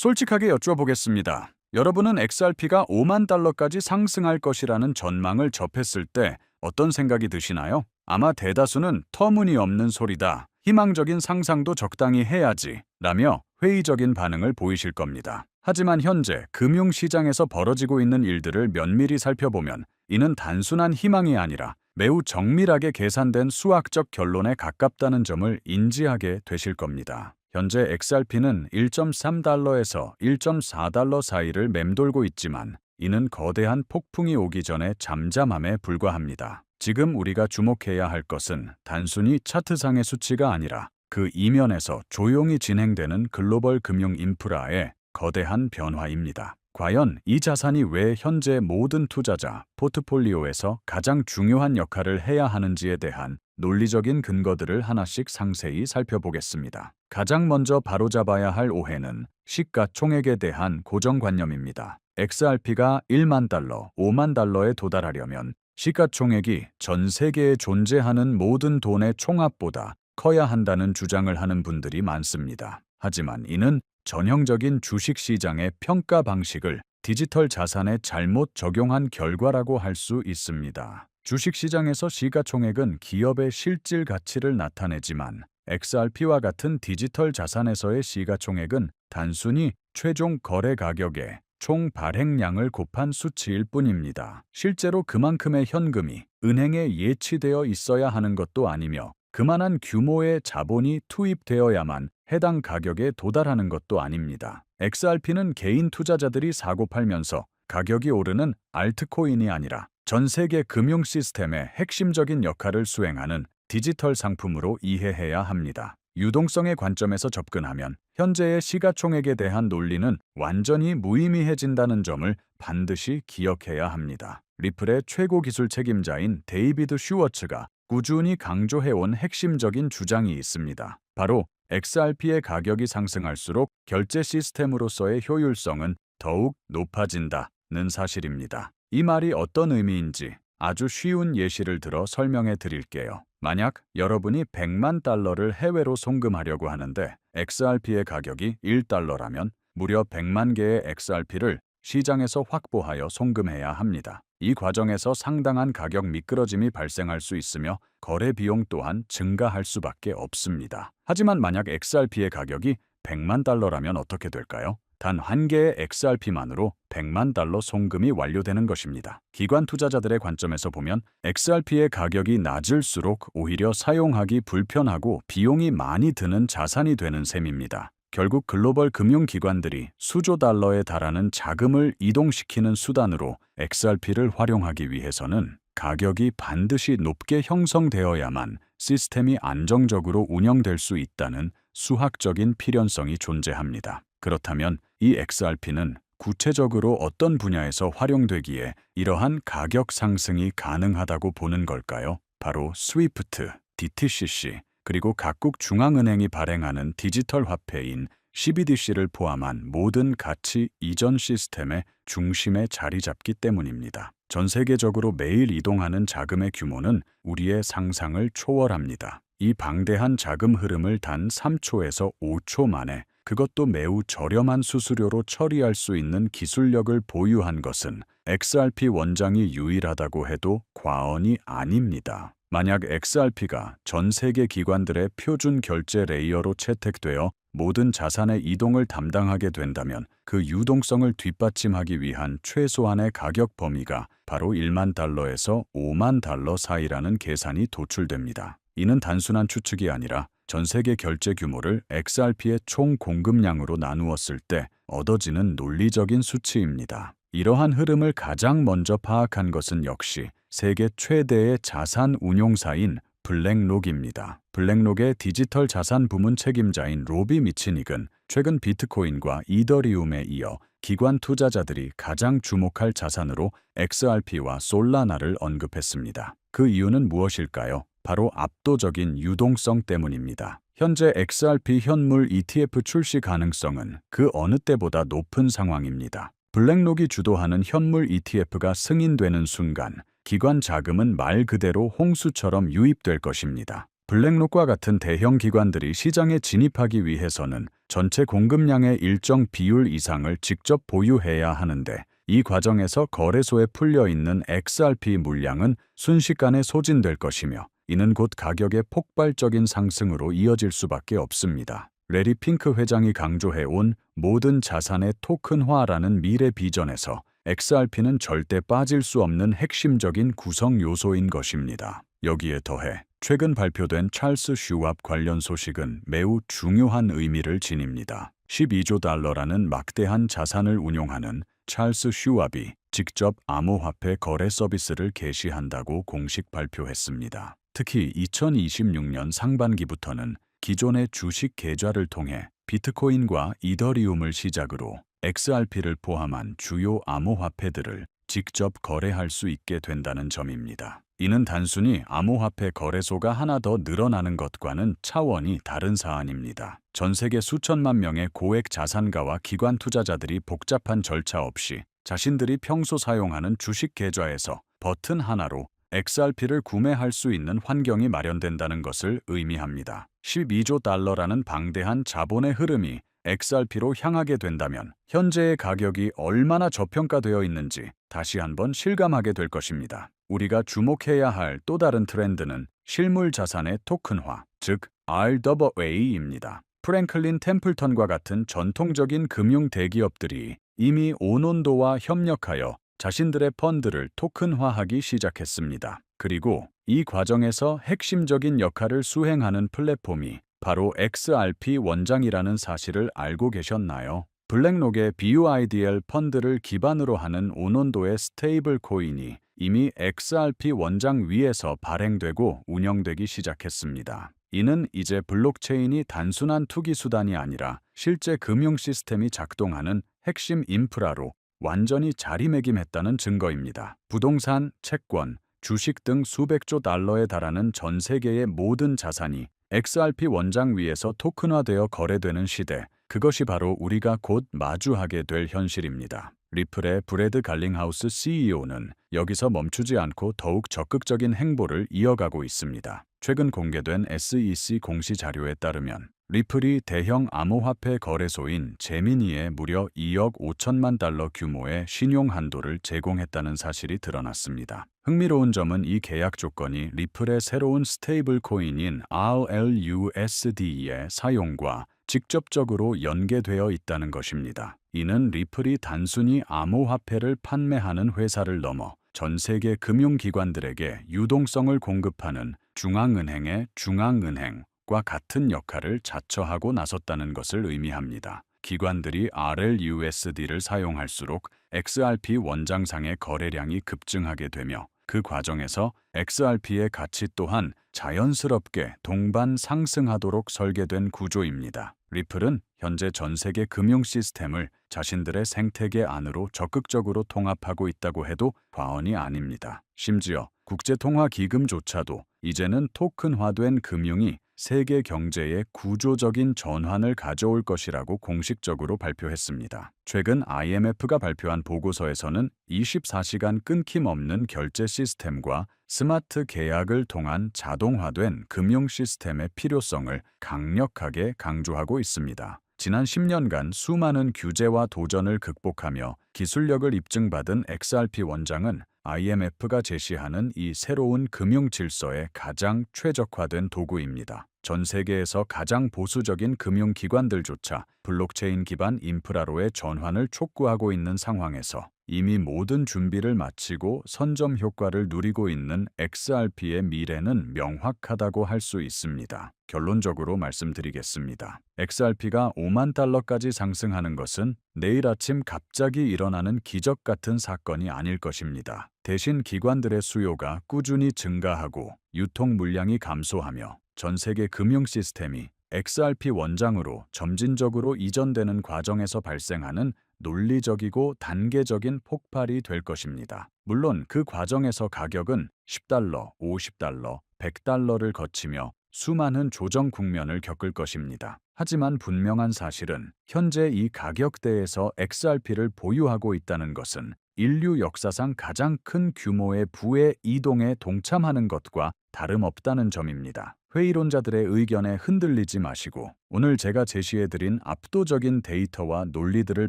솔직하게 여쭤보겠습니다. 여러분은 XRP가 5만 달러까지 상승할 것이라는 전망을 접했을 때 어떤 생각이 드시나요? 아마 대다수는 터무니없는 소리다, 희망적인 상상도 적당히 해야지 라며 회의적인 반응을 보이실 겁니다. 하지만 현재 금융시장에서 벌어지고 있는 일들을 면밀히 살펴보면 이는 단순한 희망이 아니라 매우 정밀하게 계산된 수학적 결론에 가깝다는 점을 인지하게 되실 겁니다. 현재 XRP는 1.3달러에서 1.4달러 사이를 맴돌고 있지만 이는 거대한 폭풍이 오기 전에 잠잠함에 불과합니다. 지금 우리가 주목해야 할 것은 단순히 차트상의 수치가 아니라 그 이면에서 조용히 진행되는 글로벌 금융 인프라의 거대한 변화입니다. 과연 이 자산이 왜 현재 모든 투자자 포트폴리오에서 가장 중요한 역할을 해야 하는지에 대한 논리적인 근거들을 하나씩 상세히 살펴보겠습니다. 가장 먼저 바로잡아야 할 오해는 시가총액에 대한 고정관념입니다. XRP가 1만 달러, 5만 달러에 도달하려면 시가총액이 전 세계에 존재하는 모든 돈의 총합보다 커야 한다는 주장을 하는 분들이 많습니다. 하지만 이는 전형적인 주식시장의 평가 방식을 디지털 자산에 잘못 적용한 결과라고 할 수 있습니다. 주식시장에서 시가총액은 기업의 실질 가치를 나타내지만 XRP와 같은 디지털 자산에서의 시가총액은 단순히 최종 거래 가격의 총 발행량을 곱한 수치일 뿐입니다. 실제로 그만큼의 현금이 은행에 예치되어 있어야 하는 것도 아니며 그만한 규모의 자본이 투입되어야만 해당 가격에 도달하는 것도 아닙니다. XRP는 개인 투자자들이 사고 팔면서 가격이 오르는 알트코인이 아니라 전 세계 금융 시스템의 핵심적인 역할을 수행하는 디지털 상품으로 이해해야 합니다. 유동성의 관점에서 접근하면 현재의 시가총액에 대한 논리는 완전히 무의미해진다는 점을 반드시 기억해야 합니다. 리플의 최고 기술 책임자인 데이비드 슈워츠가 꾸준히 강조해온 핵심적인 주장이 있습니다. 바로 XRP의 가격이 상승할수록 결제 시스템으로서의 효율성은 더욱 높아진다는 사실입니다. 이 말이 어떤 의미인지 아주 쉬운 예시를 들어 설명해 드릴게요. 만약 여러분이 100만 달러를 해외로 송금하려고 하는데 XRP의 가격이 1달러라면 무려 100만 개의 XRP를 시장에서 확보하여 송금해야 합니다. 이 과정에서 상당한 가격 미끄러짐이 발생할 수 있으며 거래 비용 또한 증가할 수밖에 없습니다. 하지만 만약 XRP의 가격이 100만 달러라면 어떻게 될까요? 단 한 개의 XRP만으로 100만 달러 송금이 완료되는 것입니다. 기관 투자자들의 관점에서 보면 XRP의 가격이 낮을수록 오히려 사용하기 불편하고 비용이 많이 드는 자산이 되는 셈입니다. 결국 글로벌 금융기관들이 수조 달러에 달하는 자금을 이동시키는 수단으로 XRP를 활용하기 위해서는 가격이 반드시 높게 형성되어야만 시스템이 안정적으로 운영될 수 있다는 수학적인 필연성이 존재합니다. 그렇다면 이 XRP는 구체적으로 어떤 분야에서 활용되기에 이러한 가격 상승이 가능하다고 보는 걸까요? 바로 스위프트, DTCC, 그리고 각국 중앙은행이 발행하는 디지털 화폐인 CBDC를 포함한 모든 가치 이전 시스템의 중심에 자리 잡기 때문입니다. 전 세계적으로 매일 이동하는 자금의 규모는 우리의 상상을 초월합니다. 이 방대한 자금 흐름을 단 3초에서 5초 만에 그것도 매우 저렴한 수수료로 처리할 수 있는 기술력을 보유한 것은 XRP 원장이 유일하다고 해도 과언이 아닙니다. 만약 XRP가 전 세계 기관들의 표준 결제 레이어로 채택되어 모든 자산의 이동을 담당하게 된다면 그 유동성을 뒷받침하기 위한 최소한의 가격 범위가 바로 1만 달러에서 5만 달러 사이라는 계산이 도출됩니다. 이는 단순한 추측이 아니라 전 세계 결제 규모를 XRP의 총 공급량으로 나누었을 때 얻어지는 논리적인 수치입니다. 이러한 흐름을 가장 먼저 파악한 것은 역시 세계 최대의 자산 운용사인 블랙록입니다. 블랙록의 디지털 자산 부문 책임자인 로비 미치닉은 최근 비트코인과 이더리움에 이어 기관 투자자들이 가장 주목할 자산으로 XRP와 솔라나를 언급했습니다. 그 이유는 무엇일까요? 바로 압도적인 유동성 때문입니다. 현재 XRP 현물 ETF 출시 가능성은 그 어느 때보다 높은 상황입니다. 블랙록이 주도하는 현물 ETF가 승인되는 순간 기관 자금은 말 그대로 홍수처럼 유입될 것입니다. 블랙록과 같은 대형 기관들이 시장에 진입하기 위해서는 전체 공급량의 일정 비율 이상을 직접 보유해야 하는데 이 과정에서 거래소에 풀려 있는 XRP 물량은 순식간에 소진될 것이며 이는 곧 가격의 폭발적인 상승으로 이어질 수밖에 없습니다. 레리 핑크 회장이 강조해온 모든 자산의 토큰화라는 미래 비전에서 XRP는 절대 빠질 수 없는 핵심적인 구성 요소인 것입니다. 여기에 더해 최근 발표된 찰스 슈왑 관련 소식은 매우 중요한 의미를 지닙니다. 12조 달러라는 막대한 자산을 운용하는 찰스 슈왑이 직접 암호화폐 거래 서비스를 개시한다고 공식 발표했습니다. 특히 2026년 상반기부터는 기존의 주식 계좌를 통해 비트코인과 이더리움을 시작으로 XRP를 포함한 주요 암호화폐들을 직접 거래할 수 있게 된다는 점입니다. 이는 단순히 암호화폐 거래소가 하나 더 늘어나는 것과는 차원이 다른 사안입니다. 전 세계 수천만 명의 고액 자산가와 기관 투자자들이 복잡한 절차 없이 자신들이 평소 사용하는 주식 계좌에서 버튼 하나로 XRP를 구매할 수 있는 환경이 마련된다는 것을 의미합니다. 12조 달러라는 방대한 자본의 흐름이 XRP로 향하게 된다면 현재의 가격이 얼마나 저평가되어 있는지 다시 한번 실감하게 될 것입니다. 우리가 주목해야 할 또 다른 트렌드는 실물 자산의 토큰화, 즉 RWA입니다. 프랭클린 템플턴과 같은 전통적인 금융 대기업들이 이미 오논도와 협력하여 자신들의 펀드를 토큰화하기 시작했습니다. 그리고 이 과정에서 핵심적인 역할을 수행하는 플랫폼이 바로 XRP 원장이라는 사실을 알고 계셨나요? 블랙록의 BUIDL 펀드를 기반으로 하는 오논도의 스테이블 코인이 이미 XRP 원장 위에서 발행되고 운영되기 시작했습니다. 이는 이제 블록체인이 단순한 투기 수단이 아니라 실제 금융 시스템이 작동하는 핵심 인프라로 완전히 자리매김했다는 증거입니다. 부동산, 채권, 주식 등 수백조 달러에 달하는 전 세계의 모든 자산이 XRP 원장 위에서 토큰화되어 거래되는 시대, 그것이 바로 우리가 곧 마주하게 될 현실입니다. 리플의 브래드 갈링하우스 CEO는 여기서 멈추지 않고 더욱 적극적인 행보를 이어가고 있습니다. 최근 공개된 SEC 공시 자료에 따르면 리플이 대형 암호화폐 거래소인 제미니에 무려 2억 5천만 달러 규모의 신용 한도를 제공했다는 사실이 드러났습니다. 흥미로운 점은 이 계약 조건이 리플의 새로운 스테이블 코인인 RLUSD의 사용과 직접적으로 연계되어 있다는 것입니다. 이는 리플이 단순히 암호화폐를 판매하는 회사를 넘어 전 세계 금융기관들에게 유동성을 공급하는 중앙은행의 중앙은행과 같은 역할을 자처하고 나섰다는 것을 의미합니다. 기관들이 RLUSD를 사용할수록 XRP 원장상의 거래량이 급증하게 되며 그 과정에서 XRP의 가치 또한 자연스럽게 동반 상승하도록 설계된 구조입니다. 리플은 현재 전 세계 금융 시스템을 자신들의 생태계 안으로 적극적으로 통합하고 있다고 해도 과언이 아닙니다. 심지어 국제통화기금조차도 이제는 토큰화된 금융이 세계 경제에 구조적인 전환을 가져올 것이라고 공식적으로 발표했습니다. 최근 IMF가 발표한 보고서에서는 24시간 끊김없는 결제 시스템과 스마트 계약을 통한 자동화된 금융 시스템의 필요성을 강력하게 강조하고 있습니다. 지난 10년간 수많은 규제와 도전을 극복하며 기술력을 입증받은 XRP 원장은 IMF가 제시하는 이 새로운 금융 질서에 가장 최적화된 도구입니다. 전 세계에서 가장 보수적인 금융기관들조차 블록체인 기반 인프라로의 전환을 촉구하고 있는 상황에서 이미 모든 준비를 마치고 선점 효과를 누리고 있는 XRP의 미래는 명확하다고 할 수 있습니다. 결론적으로 말씀드리겠습니다. XRP가 5만 달러까지 상승하는 것은 내일 아침 갑자기 일어나는 기적 같은 사건이 아닐 것입니다. 대신 기관들의 수요가 꾸준히 증가하고 유통 물량이 감소하며 전 세계 금융 시스템이 XRP 원장으로 점진적으로 이전되는 과정에서 발생하는 논리적이고 단계적인 폭발이 될 것입니다. 물론 그 과정에서 가격은 10달러, 50달러, 100달러를 거치며 수많은 조정 국면을 겪을 것입니다. 하지만 분명한 사실은 현재 이 가격대에서 XRP를 보유하고 있다는 것은 인류 역사상 가장 큰 규모의 부의 이동에 동참하는 것과 다름없다는 점입니다. 회의론자들의 의견에 흔들리지 마시고 오늘 제가 제시해드린 압도적인 데이터와 논리들을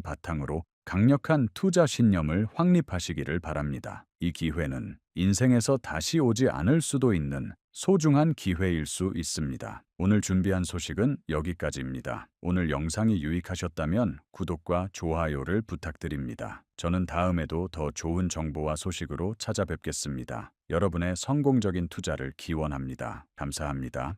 바탕으로 강력한 투자 신념을 확립하시기를 바랍니다. 이 기회는 인생에서 다시 오지 않을 수도 있는 소중한 기회일 수 있습니다. 오늘 준비한 소식은 여기까지입니다. 오늘 영상이 유익하셨다면 구독과 좋아요를 부탁드립니다. 저는 다음에도 더 좋은 정보와 소식으로 찾아뵙겠습니다. 여러분의 성공적인 투자를 기원합니다. 감사합니다.